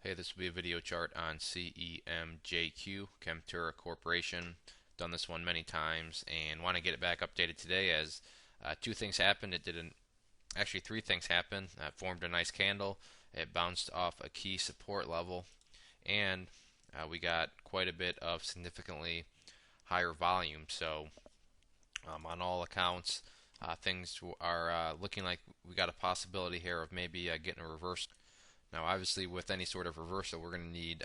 Hey, this will be a video chart on CEMJQ, Chemtura Corporation. Done this one many times and want to get it back updated today as two things happened. Actually three things happened. It formed a nice candle. It bounced off a key support level, and we got quite a bit of significantly higher volume. So on all accounts, things are looking like we got a possibility here of maybe getting a reversal. Now, obviously, with any sort of reversal, we're going to need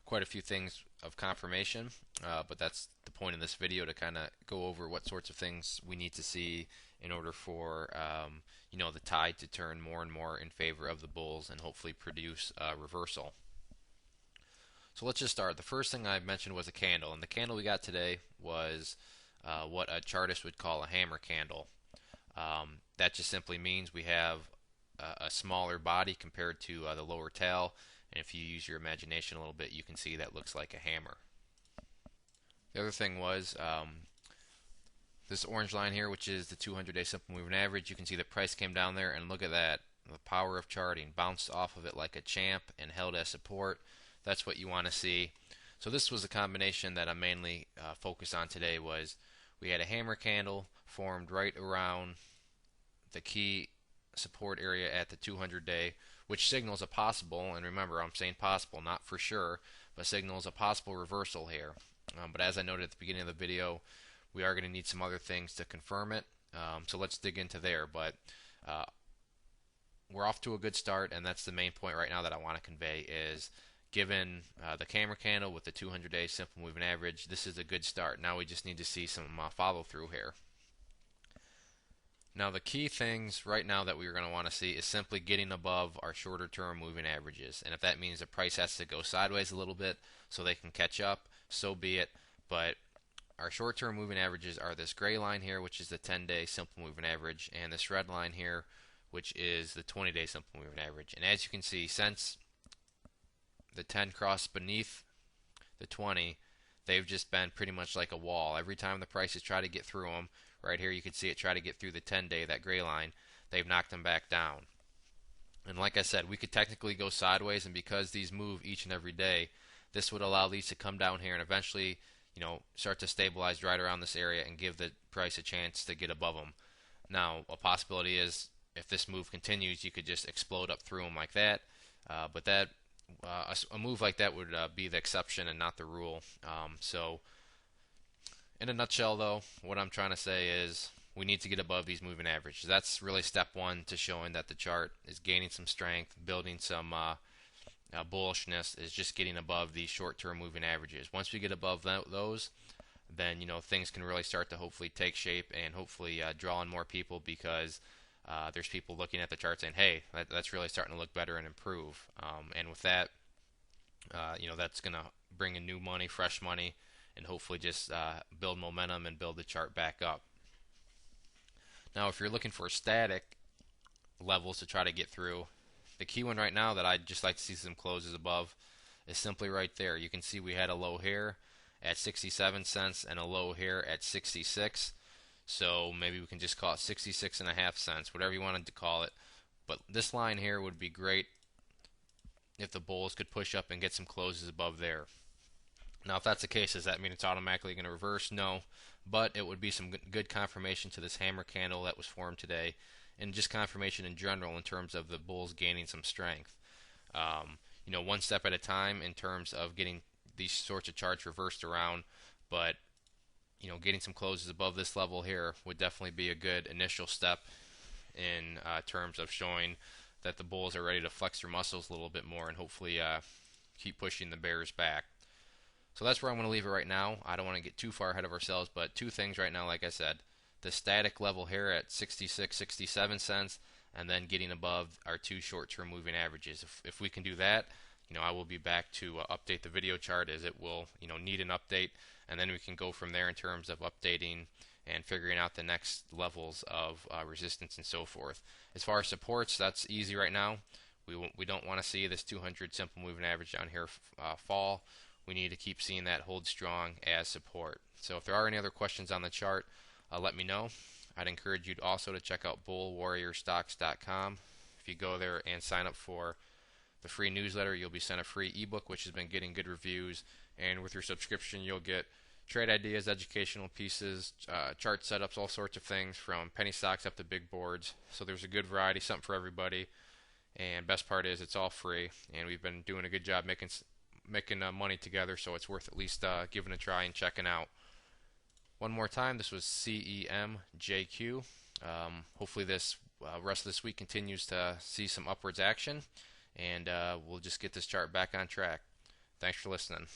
quite a few things of confirmation, but that's the point of this video, to kind of go over what sorts of things we need to see in order for the tide to turn more and more in favor of the bulls and hopefully produce a reversal. So let's just start. The first thing I mentioned was a candle, and the candle we got today was what a chartist would call a hammer candle. That just simply means we have a smaller body compared to the lower tail, and if you use your imagination a little bit, you can see that looks like a hammer. The other thing was this orange line here, which is the 200-day simple moving average. You can see the price came down there, and look at that, the power of charting, bounced off of it like a champ and held as support. That's what you want to see. So this was a combination that I mainly focused on today. Was we had a hammer candle formed right around the key support area at the 200-day, which signals a possible, and remember, I'm saying possible, not for sure, but signals a possible reversal here. But as I noted at the beginning of the video, we are going to need some other things to confirm it. So let's dig into there. But we're off to a good start, and that's the main point right now that I want to convey is, given the camera candle with the 200-day simple moving average, this is a good start. Now we just need to see some follow through here. Now the key things right now that we're going to want to see is simply getting above our shorter term moving averages, and if that means the price has to go sideways a little bit so they can catch up, so be it. But our short term moving averages are this gray line here, which is the 10-day simple moving average, and this red line here, which is the 20-day simple moving average. And as you can see, since the 10 crossed beneath the 20, they've just been pretty much like a wall. Every time the prices try to get through them, right here you can see it try to get through the 10-day, that gray line, they've knocked them back down. And like I said, we could technically go sideways, and because these move each and every day, this would allow these to come down here and eventually start to stabilize right around this area and give the price a chance to get above them. Now, a possibility is if this move continues, you could just explode up through them like that, but that a move like that would be the exception and not the rule. So in a nutshell, though, what I'm trying to say is we need to get above these moving averages. That's really step one to showing that the chart is gaining some strength, building some bullishness, is just getting above these short-term moving averages. Once we get above those, then things can really start to hopefully take shape and hopefully draw in more people, because there's people looking at the chart saying, hey, that's really starting to look better and improve. And with that, that's going to bring in new money, fresh money, and hopefully just build momentum and build the chart back up. Now, if you're looking for static levels to try to get through, the key one right now that I'd just like to see some closes above is simply right there. You can see we had a low here at 67 cents and a low here at 66. So maybe we can just call it 66.5 cents, whatever you wanted to call it. But this line here would be great if the bulls could push up and get some closes above there. Now, if that's the case, does that mean it's automatically going to reverse? No, but it would be some good confirmation to this hammer candle that was formed today, and just confirmation in general in terms of the bulls gaining some strength. One step at a time in terms of getting these sorts of charts reversed around, but getting some closes above this level here would definitely be a good initial step in terms of showing that the bulls are ready to flex their muscles a little bit more and hopefully keep pushing the bears back. So that's where I'm going to leave it right now. I don't want to get too far ahead of ourselves, but two things right now, like I said. The static level here at 66, 67 cents, and then getting above our two short-term moving averages. If we can do that, I will be back to update the video chart, as it will need an update, and then we can go from there in terms of updating and figuring out the next levels of resistance and so forth. As far as supports, that's easy right now. We don't want to see this 200 simple moving average down here fall. We need to keep seeing that hold strong as support. So if there are any other questions on the chart, let me know. I'd encourage you also to check out bullwarriorstocks.com. If you go there and sign up for the free newsletter, you'll be sent a free ebook, which has been getting good reviews. And with your subscription, you'll get trade ideas, educational pieces, chart setups, all sorts of things from penny stocks up to big boards. So there's a good variety, something for everybody. And best part is it's all free, and we've been doing a good job making money together, so it's worth at least giving a try and checking out. One more time, this was CEMJQ. Hopefully this rest of this week continues to see some upwards action, and we'll just get this chart back on track. Thanks for listening.